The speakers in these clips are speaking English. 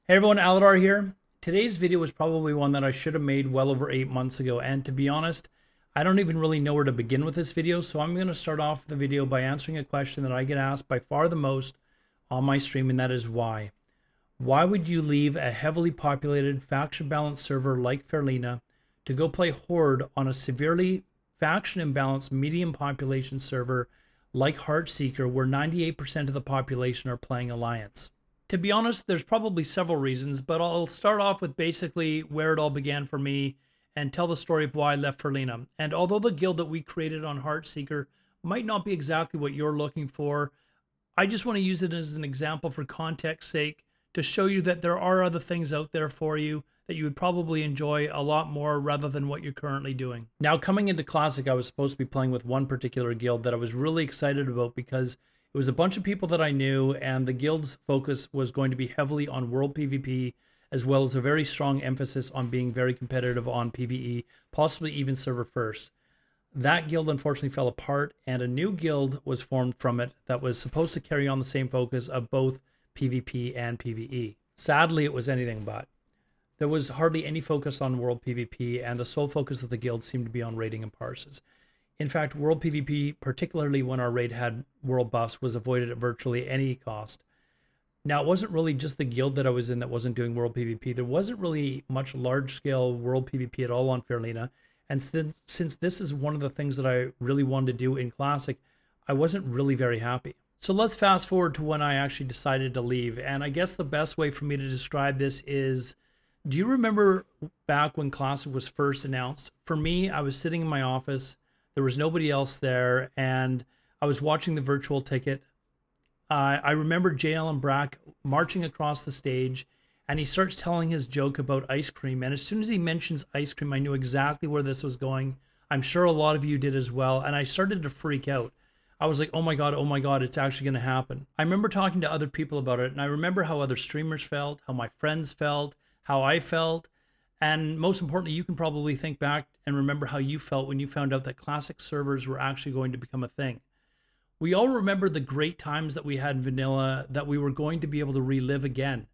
Hey everyone, Alodar here. Today's video was probably one that I should have made well over 8 months ago, and to be honest, I don't even really know where to begin with this video, so I'm going to start off the video by answering a question that I get asked by far the most on my stream, and that is why. Why would you leave a heavily populated, faction-balanced server like Fairlina to go play Horde on a severely faction-imbalanced, medium population server like Heartseeker, where 98% of the population are playing Alliance? To be honest, there's probably several reasons, but I'll start off with basically where it all began for me and tell the story of why I left Fairlina. And although the guild that we created on Heartseeker might not be exactly what you're looking for, I just want to use it as an example for context's sake to show you that there are other things out there for you that you would probably enjoy a lot more rather than what you're currently doing. Now, coming into Classic, I was supposed to be playing with one particular guild that I was really excited about because it was a bunch of people that I knew, and the guild's focus was going to be heavily on world PvP, as well as a very strong emphasis on being very competitive on PvE, possibly even server first. That guild unfortunately fell apart, and a new guild was formed from it that was supposed to carry on the same focus of both PvP and PvE. Sadly, it was anything but. There was hardly any focus on world PvP, and the sole focus of the guild seemed to be on raiding and parses. In fact, world PvP, particularly when our raid had world buffs, was avoided at virtually any cost. Now, it wasn't really just the guild that I was in that wasn't doing world PvP. There wasn't really much large-scale world PvP at all on Fairlina. And since this is one of the things that I really wanted to do in Classic, I wasn't really very happy. So let's fast forward to when I actually decided to leave. And I guess the best way for me to describe this is, do you remember back when Classic was first announced? For me, I was sitting in my office. There was nobody else there, and I was watching the virtual ticket. I remember JL and Brack marching across the stage, and he starts telling his joke about ice cream. And as soon as he mentions ice cream, I knew exactly where this was going. I'm sure a lot of you did as well, and I started to freak out. I was like, oh my God, it's actually going to happen. I remember talking to other people about it, and I remember how other streamers felt, how my friends felt, how I felt. And most importantly, you can probably think back and remember how you felt when you found out that Classic servers were actually going to become a thing. We all remember the great times that we had in vanilla that we were going to be able to relive again.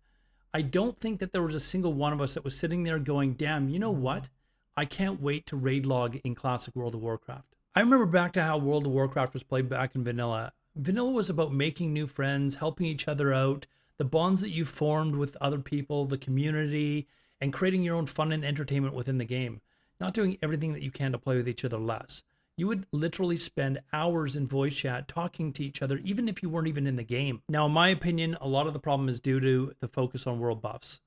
I don't think that there was a single one of us that was sitting there going, damn, you know what? I can't wait to raid log in Classic World of Warcraft. I remember back to how World of Warcraft was played back in vanilla. Vanilla was about making new friends, helping each other out, the bonds that you formed with other people, the community, and creating your own fun and entertainment within the game, not doing everything that you can to play with each other less. You would literally spend hours in voice chat talking to each other, even if you weren't even in the game. Now, in my opinion, a lot of the problem is due to the focus on world buffs.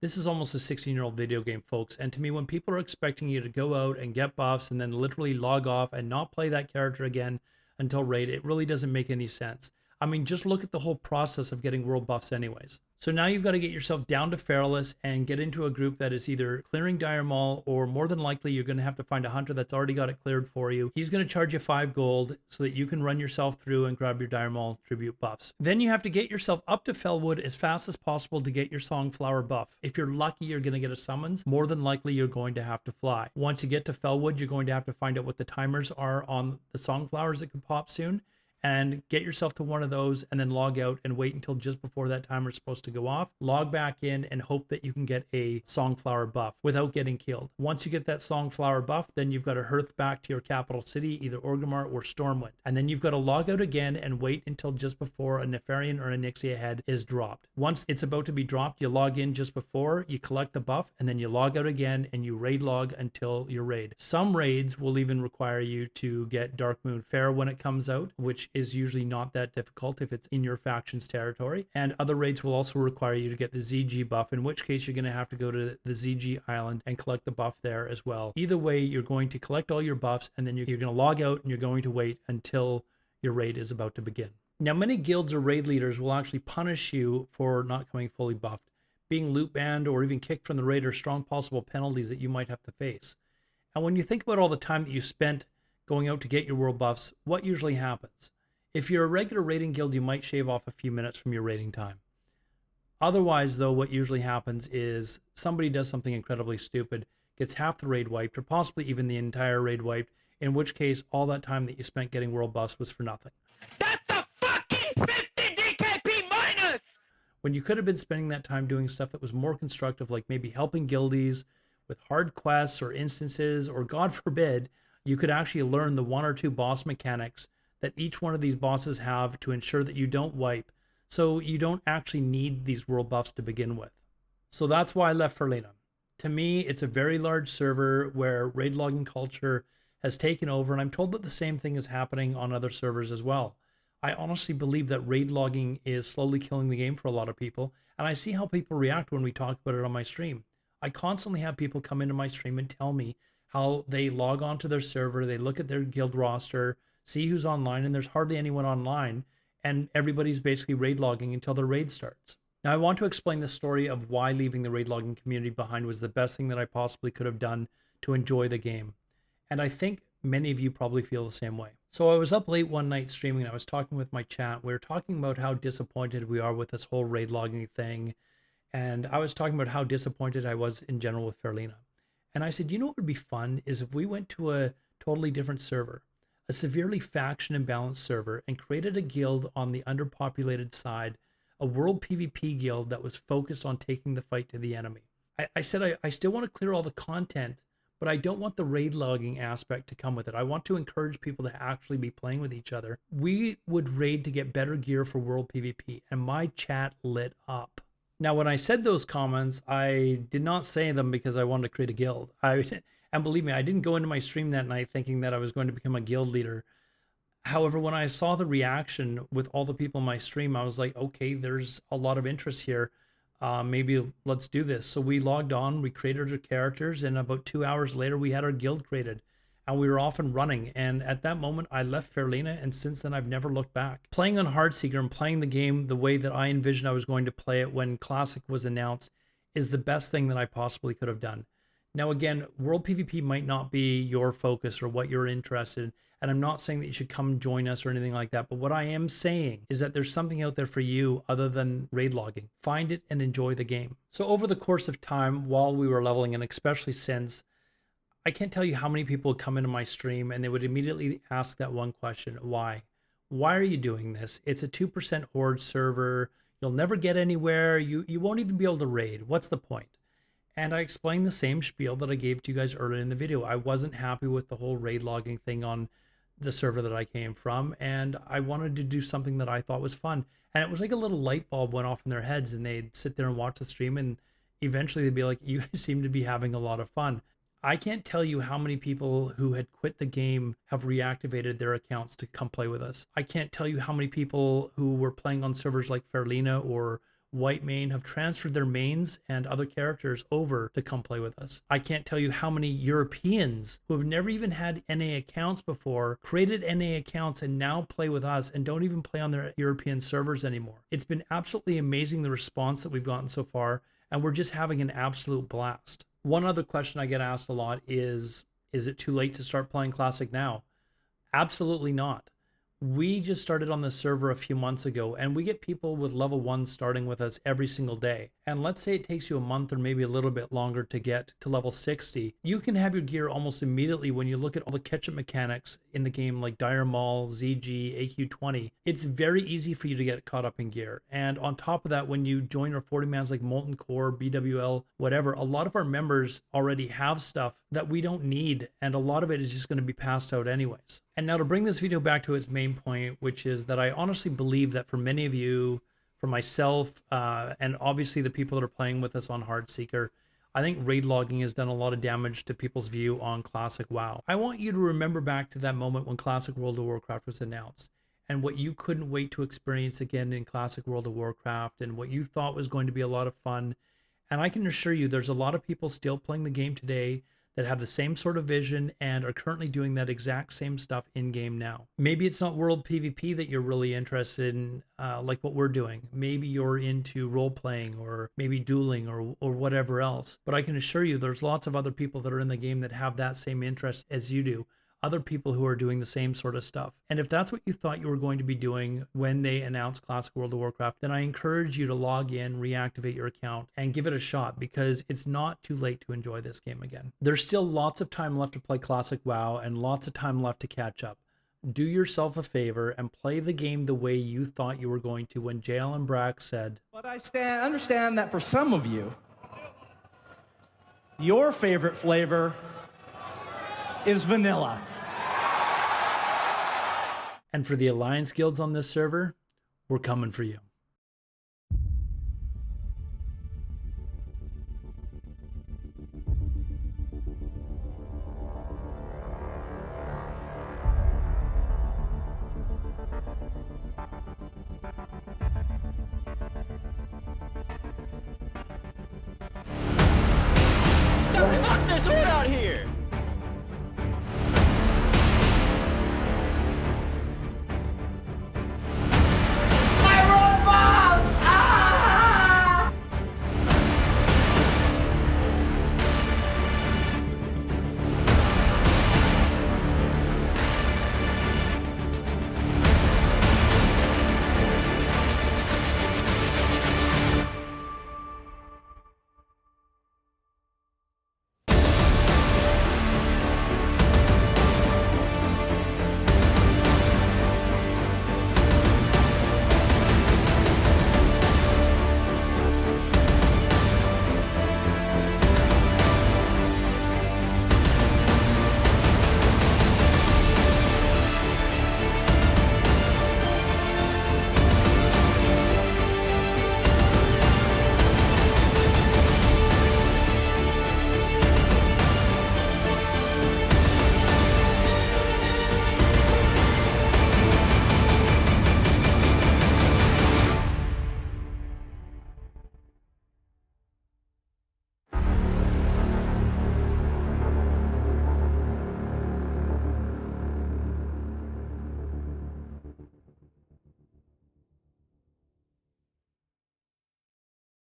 This is almost a 16-year-old video game, folks, and to me, when people are expecting you to go out and get buffs and then literally log off and not play that character again until raid, it really doesn't make any sense. I mean, just look at the whole process of getting world buffs anyways. So now you've got to get yourself down to Feralus and get into a group that is either clearing Dire Maul, or more than likely you're going to have to find a hunter that's already got it cleared for you. He's going to charge you 5 gold so that you can run yourself through and grab your Dire Maul tribute buffs. Then you have to get yourself up to Felwood as fast as possible to get your Songflower buff. If you're lucky, you're going to get a summons. More than likely, you're going to have to fly. Once you get to Felwood, you're going to have to find out what the timers are on the Songflowers that could pop soon, and get yourself to one of those and then log out and wait until just before that timer is supposed to go off. Log back in and hope that you can get a Songflower buff without getting killed. Once you get that Songflower buff, then you've got to hearth back to your capital city, either Orgrimmar or Stormwind. And then you've got to log out again and wait until just before a Nefarian or a Nixia head is dropped. Once it's about to be dropped, you log in just before, you collect the buff, and then you log out again and you raid log until your raid. Some raids will even require you to get Darkmoon Fair when it comes out, which is usually not that difficult if it's in your faction's territory. And other raids will also require you to get the ZG buff, in which case you're going to have to go to the ZG island and collect the buff there as well. Either way, you're going to collect all your buffs, and then you're going to log out and you're going to wait until your raid is about to begin. Now, many guilds or raid leaders will actually punish you for not coming fully buffed. Being loot banned or even kicked from the raid are strong possible penalties that you might have to face. And when you think about all the time that you spent going out to get your world buffs, what usually happens? If you're a regular raiding guild, you might shave off a few minutes from your raiding time. Otherwise, though, what usually happens is somebody does something incredibly stupid, gets half the raid wiped, or possibly even the entire raid wiped, in which case all that time that you spent getting world buffs was for nothing. That's a fucking 50 DKP minus! when you could have been spending that time doing stuff that was more constructive, like maybe helping guildies with hard quests or instances, or God forbid, you could actually learn the one or two boss mechanics that each one of these bosses have to ensure that you don't wipe, so you don't actually need these world buffs to begin with. So that's why I left Ferlina. To me, it's a very large server where raid logging culture has taken over, and I'm told that the same thing is happening on other servers as well. I honestly believe that raid logging is slowly killing the game for a lot of people, and I see how people react when we talk about it on my stream. I constantly have people come into my stream and tell me how they log on to their server, they look at their guild roster, see who's online, and there's hardly anyone online, and everybody's basically raid logging until their raid starts. Now, I want to explain the story of why leaving the raid logging community behind was the best thing that I possibly could have done to enjoy the game. And I think many of you probably feel the same way. So I was up late one night streaming, and I was talking with my chat. We were talking about how disappointed we are with this whole raid logging thing. And I was talking about how disappointed I was in general with Ferlina. And I said, you know what would be fun is if we went to a totally different server, a severely faction imbalanced server, and created a guild on the underpopulated side, a world PvP guild that was focused on taking the fight to the enemy. I said I still want to clear all the content, but I don't want the raid logging aspect to come with it. I want to encourage people to actually be playing with each other. We would raid to get better gear for world PvP, and my chat lit up. Now, when I said those comments, I did not say them because I wanted to create a guild. And believe me, I didn't go into my stream that night thinking that I was going to become a guild leader. However, when I saw the reaction with all the people in my stream, I was like, okay, there's a lot of interest here. Maybe let's do this. So we logged on, we created our characters, and about 2 hours later, we had our guild created. And we were off and running. And at that moment, I left Ferlina, and since then, I've never looked back. Playing on Hardseeker and playing the game the way that I envisioned I was going to play it when Classic was announced is the best thing that I possibly could have done. Now, again, World PvP might not be your focus or what you're interested in, and I'm not saying that you should come join us or anything like that, but what I am saying is that there's something out there for you other than raid logging. Find it and enjoy the game. So over the course of time, while we were leveling, and especially since, I can't tell you how many people would come into my stream and they would immediately ask that one question: why? Why are you doing this? It's a 2% horde server. You'll never get anywhere. You won't even be able to raid. What's the point? And I explained the same spiel that I gave to you guys earlier in the video. I wasn't happy with the whole raid logging thing on the server that I came from, and I wanted to do something that I thought was fun. And it was like a little light bulb went off in their heads, and they'd sit there and watch the stream, and eventually they'd be like, you guys seem to be having a lot of fun. I can't tell you how many people who had quit the game have reactivated their accounts to come play with us. I can't tell you how many people who were playing on servers like Ferlina or Whitemane have transferred their mains and other characters over to come play with us. I can't tell you how many Europeans who have never even had NA accounts before created NA accounts and now play with us and don't even play on their European servers anymore. It's been absolutely amazing, the response that we've gotten so far, and we're just having an absolute blast. One other question I get asked a lot is it too late to start playing Classic now? Absolutely not. We just started on the server a few months ago, and we get people with level 1 starting with us every single day. And let's say it takes you a month or maybe a little bit longer to get to level 60. You can have your gear almost immediately when you look at all the catch-up mechanics in the game, like Dire Maul, ZG, AQ20. It's very easy for you to get caught up in gear. And on top of that, when you join our 40-mans like Molten Core, BWL, whatever, a lot of our members already have stuff that we don't need, and a lot of it is just going to be passed out anyways. And now to bring this video back to its main point, which is that I honestly believe that for many of you, for myself, and obviously the people that are playing with us on Hardseeker, I think raid logging has done a lot of damage to people's view on Classic WoW. I want you to remember back to that moment when Classic World of Warcraft was announced, and what you couldn't wait to experience again in Classic World of Warcraft, and what you thought was going to be a lot of fun. And I can assure you there's a lot of people still playing the game today that have the same sort of vision and are currently doing that exact same stuff in game now. Maybe it's not world PvP that you're really interested in, like what we're doing. Maybe you're into role playing or maybe dueling or whatever else. But I can assure you there's lots of other people that are in the game that have that same interest as you do. Other people who are doing the same sort of stuff. And if that's what you thought you were going to be doing when they announced Classic World of Warcraft, then I encourage you to log in, reactivate your account, and give it a shot, because it's not too late to enjoy this game again. There's still lots of time left to play Classic WoW and lots of time left to catch up. do yourself a favor and play the game the way you thought you were going to when Jalen Brack said, But I understand that for some of you, your favorite flavor is vanilla. and for the Alliance guilds on this server, we're coming for you. Fuck this horde out here!